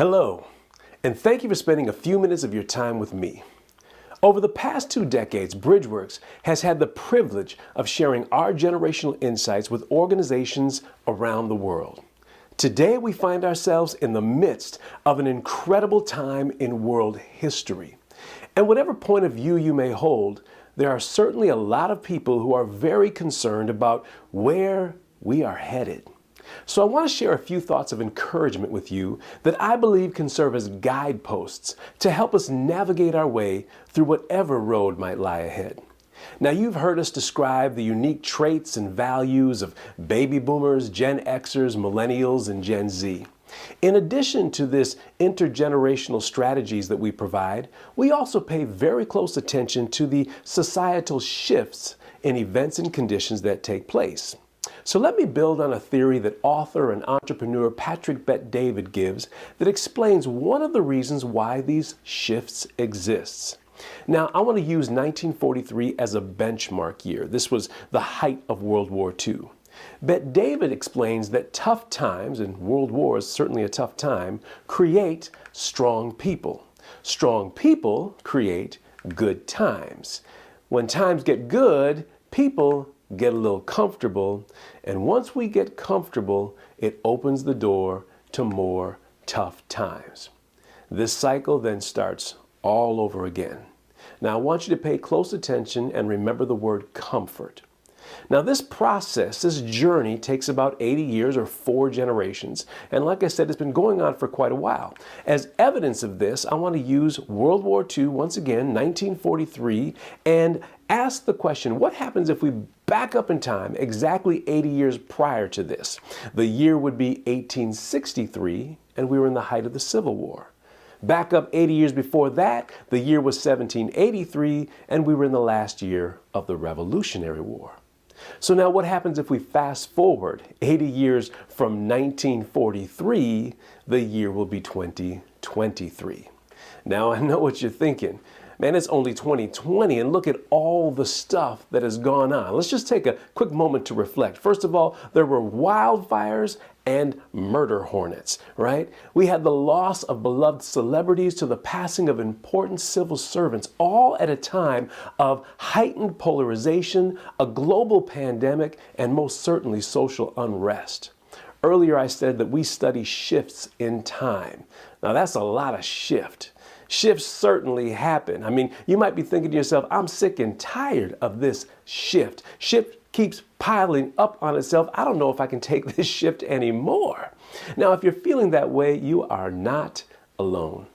Hello, and thank you for spending a few minutes of your time with me. Over the past 2 decades, BridgeWorks has had the privilege of sharing our generational insights with organizations around the world. Today, we find ourselves in the midst of an incredible time in world history. And whatever point of view you may hold, there are certainly a lot of people who are very concerned about where we are headed. So I want to share a few thoughts of encouragement with you that I believe can serve as guideposts to help us navigate our way through whatever road might lie ahead. Now, you've heard us describe the unique traits and values of baby boomers, Gen Xers, millennials, and Gen Z. In addition to this intergenerational strategies that we provide, we also pay very close attention to the societal shifts in events and conditions that take place. So let me build on a theory that author and entrepreneur Patrick Bet-David gives that explains one of the reasons why these shifts exist. Now, I want to use 1943 as a benchmark year. This was the height of World War II. Bet-David explains that tough times, and World War is certainly a tough time, create strong people. Strong people create good times. When times get good, people get a little comfortable, and once we get comfortable, it opens the door to more tough times. This cycle then starts all over again. Now, I want you to pay close attention and remember the word comfort. Now, this process, this journey takes about 80 years or 4 generations. And like I said, it's been going on for quite a while. As evidence of this, I want to use World War II, once again, 1943, and ask the question, what happens if we back up in time exactly 80 years prior to this? The year would be 1863, and we were in the height of the Civil War. Back up 80 years before that, the year was 1783, and we were in the last year of the Revolutionary War. So now what happens if we fast forward 80 years from 1943, the year will be 2023. Now I know what you're thinking. Man, it's only 2020 and look at all the stuff that has gone on. Let's just take a quick moment to reflect. First of all, there were wildfires and murder hornets, right? We had the loss of beloved celebrities to the passing of important civil servants, all at a time of heightened polarization, a global pandemic, and most certainly social unrest. Earlier I said that we study shifts in time. Now that's a lot of shift. Shifts certainly happen. I mean, you might be thinking to yourself, I'm sick and tired of this shift. Shift keeps piling up on itself. I don't know if I can take this shift anymore. Now, if you're feeling that way, you are not alone.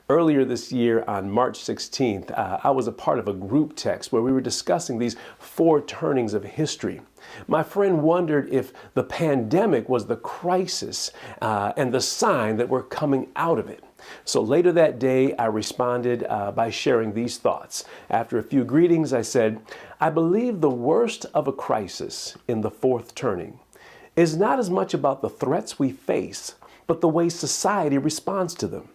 Earlier this year on March 16th, I was a part of a group text where we were discussing these 4 turnings of history. My friend wondered if the pandemic was the crisis and the sign that we're coming out of it. So later that day, I responded by sharing these thoughts. After a few greetings, I said, I believe the worst of a crisis in the 4th turning is not as much about the threats we face, but the way society responds to them.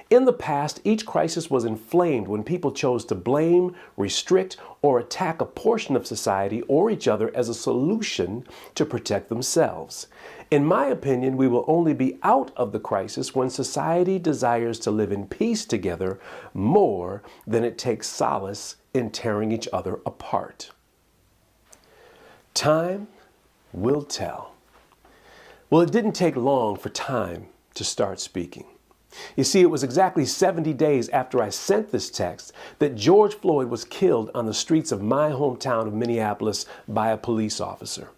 In the past, each crisis was inflamed when people chose to blame, restrict, or attack a portion of society or each other as a solution to protect themselves. In my opinion, we will only be out of the crisis when society desires to live in peace together more than it takes solace in tearing each other apart. Time will tell. Well, it didn't take long for time to start speaking. You see, it was exactly 70 days after I sent this text that George Floyd was killed on the streets of my hometown of Minneapolis by a police officer.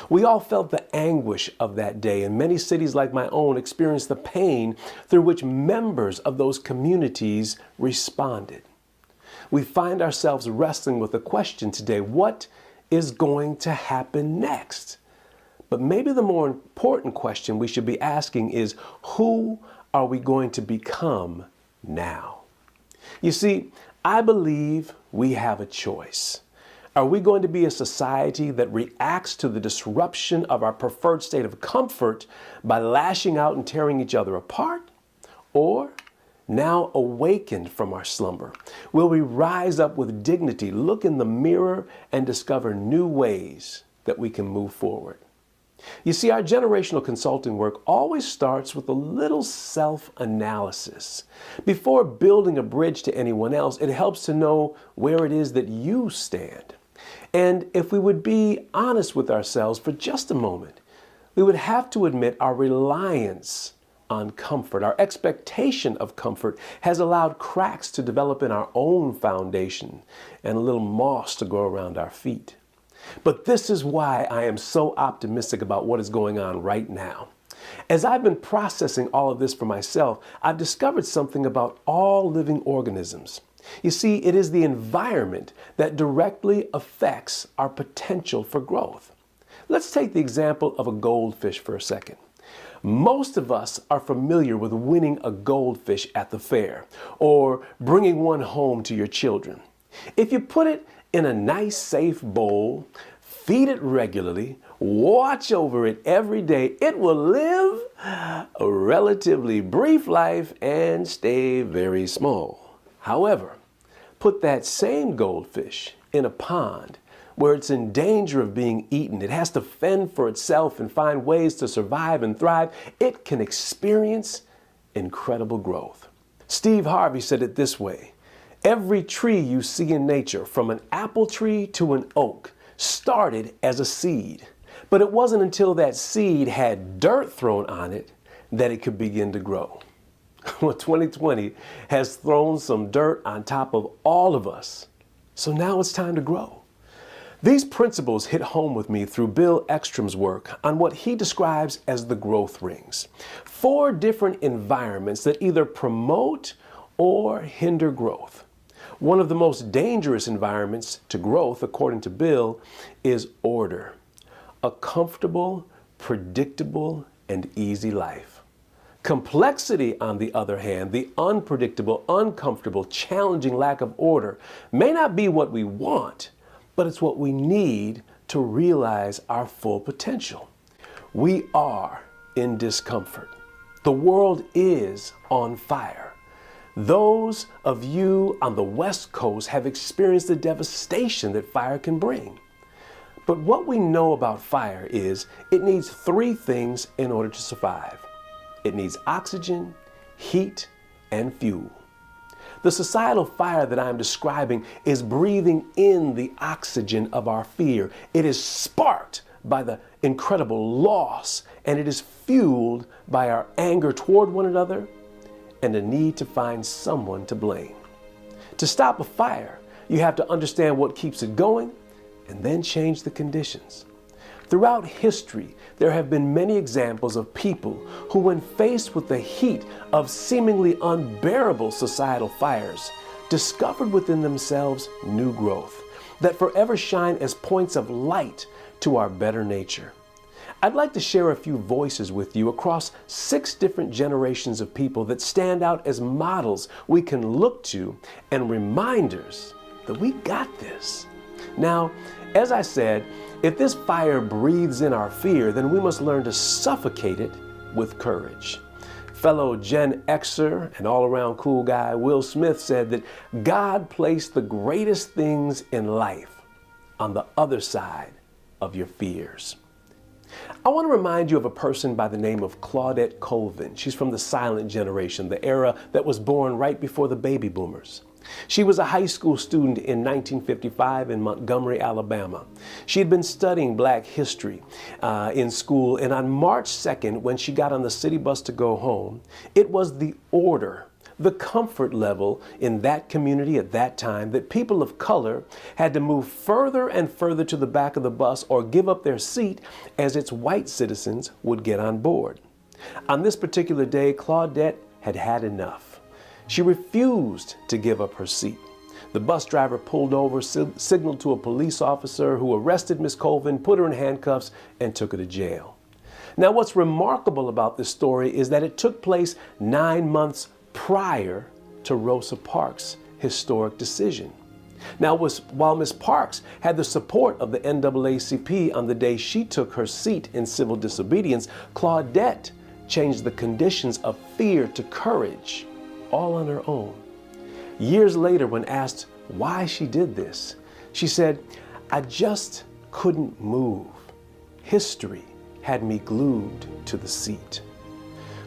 We all felt the anguish of that day, and many cities like my own experienced the pain through which members of those communities responded. We find ourselves wrestling with the question today, what is going to happen next? But maybe the more important question we should be asking is, who are we going to become now? You see, I believe we have a choice. Are we going to be a society that reacts to the disruption of our preferred state of comfort by lashing out and tearing each other apart? Or, now awakened from our slumber, will we rise up with dignity, look in the mirror, and discover new ways that we can move forward? You see, our generational consulting work always starts with a little self-analysis. Before building a bridge to anyone else, it helps to know where it is that you stand. And if we would be honest with ourselves for just a moment, we would have to admit our reliance on comfort, our expectation of comfort has allowed cracks to develop in our own foundation and a little moss to grow around our feet. But this is why I am so optimistic about what is going on right now. As I've been processing all of this for myself, I've discovered something about all living organisms. You see, it is the environment that directly affects our potential for growth. Let's take the example of a goldfish for a second. Most of us are familiar with winning a goldfish at the fair or bringing one home to your children. If you put it in a nice, safe bowl, feed it regularly, watch over it every day, it will live a relatively brief life and stay very small. However, put that same goldfish in a pond where it's in danger of being eaten. It has to fend for itself and find ways to survive and thrive. It can experience incredible growth. Steve Harvey said it this way: every tree you see in nature, from an apple tree to an oak, started as a seed. But it wasn't until that seed had dirt thrown on it that it could begin to grow. Well, 2020 has thrown some dirt on top of all of us. So now it's time to grow. These principles hit home with me through Bill Ekstrom's work on what he describes as the growth rings. 4 different environments that either promote or hinder growth. One of the most dangerous environments to growth, according to Bill, is order. A comfortable, predictable, and easy life. Complexity, on the other hand, the unpredictable, uncomfortable, challenging lack of order, may not be what we want, but it's what we need to realize our full potential. We are in discomfort. The world is on fire. Those of you on the West Coast have experienced the devastation that fire can bring. But what we know about fire is it needs 3 things in order to survive. It needs oxygen, heat, and fuel. The societal fire that I'm describing is breathing in the oxygen of our fear. It is sparked by the incredible loss, and it is fueled by our anger toward one another and a need to find someone to blame. To stop a fire, you have to understand what keeps it going and then change the conditions. Throughout history, there have been many examples of people who, when faced with the heat of seemingly unbearable societal fires, discovered within themselves new growth that forever shine as points of light to our better nature. I'd like to share a few voices with you across 6 different generations of people that stand out as models we can look to and reminders that we got this. Now, as I said, if this fire breathes in our fear, then we must learn to suffocate it with courage. Fellow Gen Xer and all-around cool guy Will Smith said that God placed the greatest things in life on the other side of your fears. I want to remind you of a person by the name of Claudette Colvin. She's from the silent generation, the era that was born right before the baby boomers. She was a high school student in 1955 in Montgomery, Alabama. She had been studying Black history in school, and on March 2nd, when she got on the city bus to go home, it was the order, the comfort level in that community at that time that people of color had to move further and further to the back of the bus or give up their seat as its white citizens would get on board. On this particular day, Claudette had had enough. She refused to give up her seat. The bus driver pulled over, signaled to a police officer who arrested Miss Colvin, put her in handcuffs, and took her to jail. Now, what's remarkable about this story is that it took place 9 months prior to Rosa Parks' historic decision. Now, while Ms. Parks had the support of the NAACP on the day she took her seat in civil disobedience, Claudette changed the conditions of fear to courage, all on her own. Years later, when asked why she did this, she said, "I just couldn't move. History had me glued to the seat.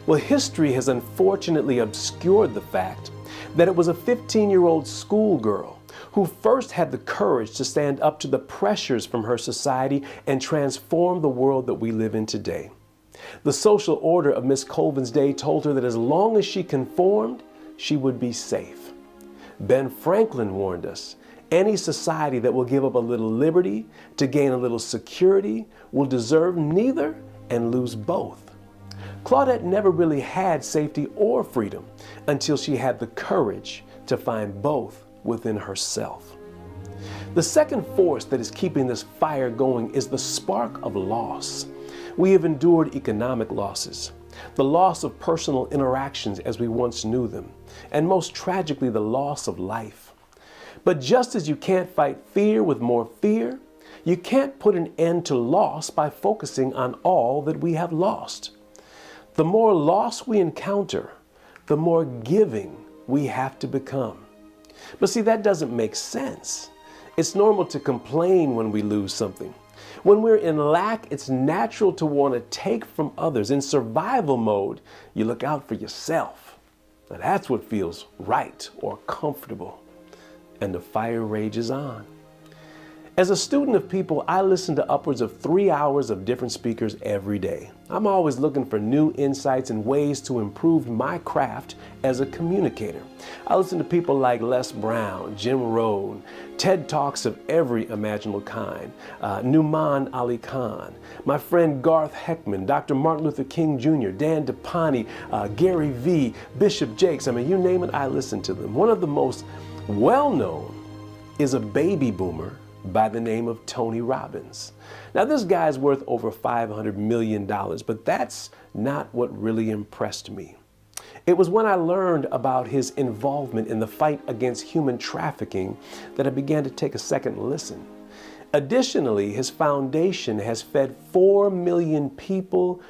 Well, history has unfortunately obscured the fact that it was a 15-year-old schoolgirl who first had the courage to stand up to the pressures from her society and transform the world that we live in today. The social order of Miss Colvin's day told her that as long as she conformed, she would be safe. Ben Franklin warned us, any society that will give up a little liberty to gain a little security will deserve neither and lose both. Claudette never really had safety or freedom until she had the courage to find both within herself. The second force that is keeping this fire going is the spark of loss. We have endured economic losses, the loss of personal interactions as we once knew them, and most tragically, the loss of life. But just as you can't fight fear with more fear, you can't put an end to loss by focusing on all that we have lost. The more loss we encounter, the more giving we have to become. But see, that doesn't make sense. It's normal to complain when we lose something. When we're in lack, it's natural to want to take from others. In survival mode, you look out for yourself. Now that's what feels right or comfortable. And the fire rages on. As a student of people, I listen to upwards of 3 hours of different speakers every day. I'm always looking for new insights and ways to improve my craft as a communicator. I listen to people like Les Brown, Jim Rohn, TED Talks of every imaginable kind, Numan Ali Khan, my friend Garth Heckman, Dr. Martin Luther King Jr., Dan DePani, Gary Vee, Bishop Jakes. I mean, you name it, I listen to them. One of the most well-known is a baby boomer by the name of Tony Robbins. Now, this guy's worth over $500 million, but that's not what really impressed me. It was when I learned about his involvement in the fight against human trafficking that I began to take a second listen. Additionally, his foundation has fed 4 million people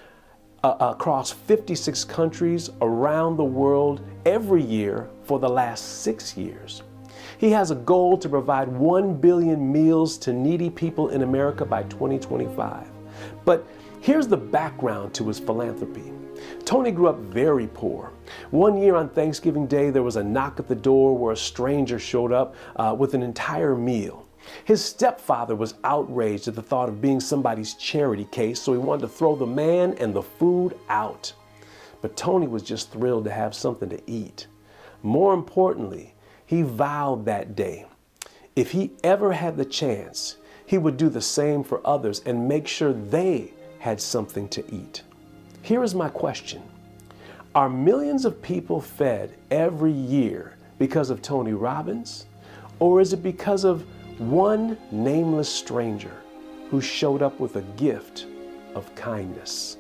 across 56 countries around the world every year for the last 6 years. He has a goal to provide 1 billion meals to needy people in America by 2025. But here's the background to his philanthropy. Tony grew up very poor. One year on Thanksgiving Day, there was a knock at the door where a stranger showed up with an entire meal. His stepfather was outraged at the thought of being somebody's charity case, so he wanted to throw the man and the food out. But Tony was just thrilled to have something to eat. More importantly, he vowed that day, if he ever had the chance, he would do the same for others and make sure they had something to eat. Here is my question. Are millions of people fed every year because of Tony Robbins? Or is it because of one nameless stranger who showed up with a gift of kindness?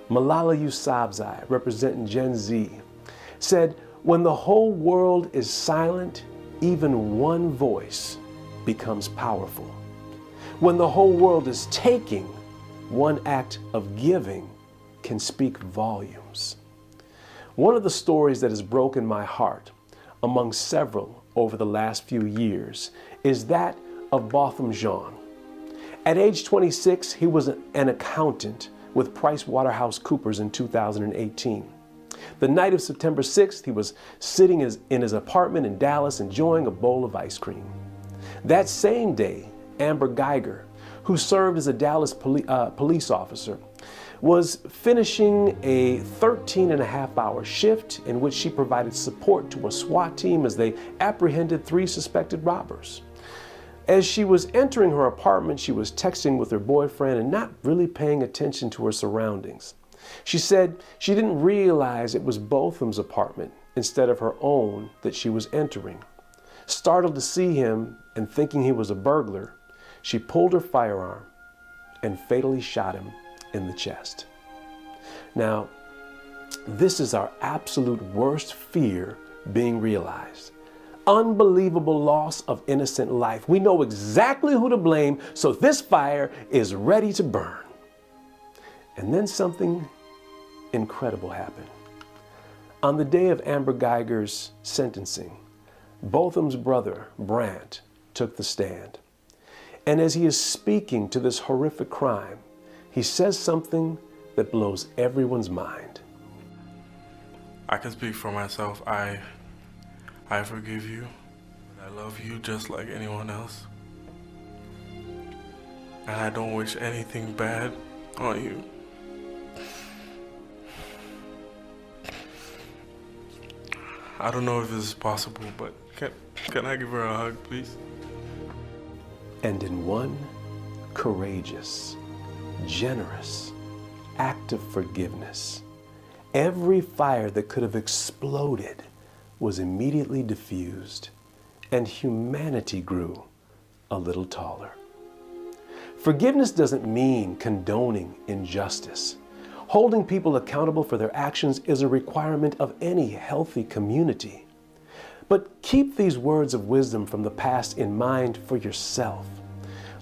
Malala Yousafzai, representing Gen Z, said, when the whole world is silent, even one voice becomes powerful. When the whole world is taking, one act of giving can speak volumes. One of the stories that has broken my heart, among several over the last few years, is that of Botham Jean. At age 26, he was an accountant with PricewaterhouseCoopers in 2018. The night of September 6th, he was sitting in his apartment in Dallas enjoying a bowl of ice cream. That same day, Amber Geiger, who served as a Dallas police officer, was finishing a 13-and-a-half-hour shift in which she provided support to a SWAT team as they apprehended 3 suspected robbers. As she was entering her apartment, she was texting with her boyfriend and not really paying attention to her surroundings. She said she didn't realize it was Botham's apartment instead of her own that she was entering. Startled to see him and thinking he was a burglar, she pulled her firearm and fatally shot him in the chest. Now, this is our absolute worst fear being realized. Unbelievable loss of innocent life. We know exactly who to blame, so this fire is ready to burn. And then something incredible happened. On the day of Amber Geiger's sentencing, Botham's brother, Brant, took the stand. And as he is speaking to this horrific crime, he says something that blows everyone's mind. I can speak for myself. I forgive you. I love you just like anyone else. And I don't wish anything bad on you. I don't know if this is possible, but can I give her a hug, please? And in one courageous, generous act of forgiveness, every fire that could have exploded was immediately diffused, and humanity grew a little taller. Forgiveness doesn't mean condoning injustice. Holding people accountable for their actions is a requirement of any healthy community. But keep these words of wisdom from the past in mind for yourself.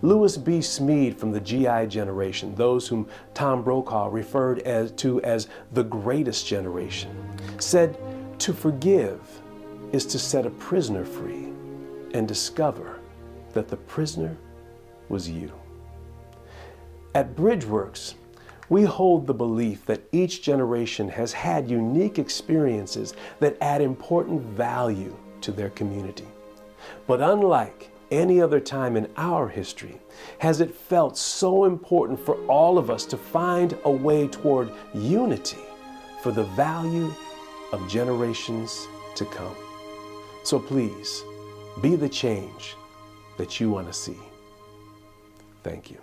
Lewis B. Smead from the GI generation, those whom Tom Brokaw referred to as the greatest generation, said, "To forgive is to set a prisoner free and discover that the prisoner was you." At BridgeWorks, we hold the belief that each generation has had unique experiences that add important value to their community. But unlike any other time in our history, has it felt so important for all of us to find a way toward unity for the value of generations to come. So please, be the change that you want to see. Thank you.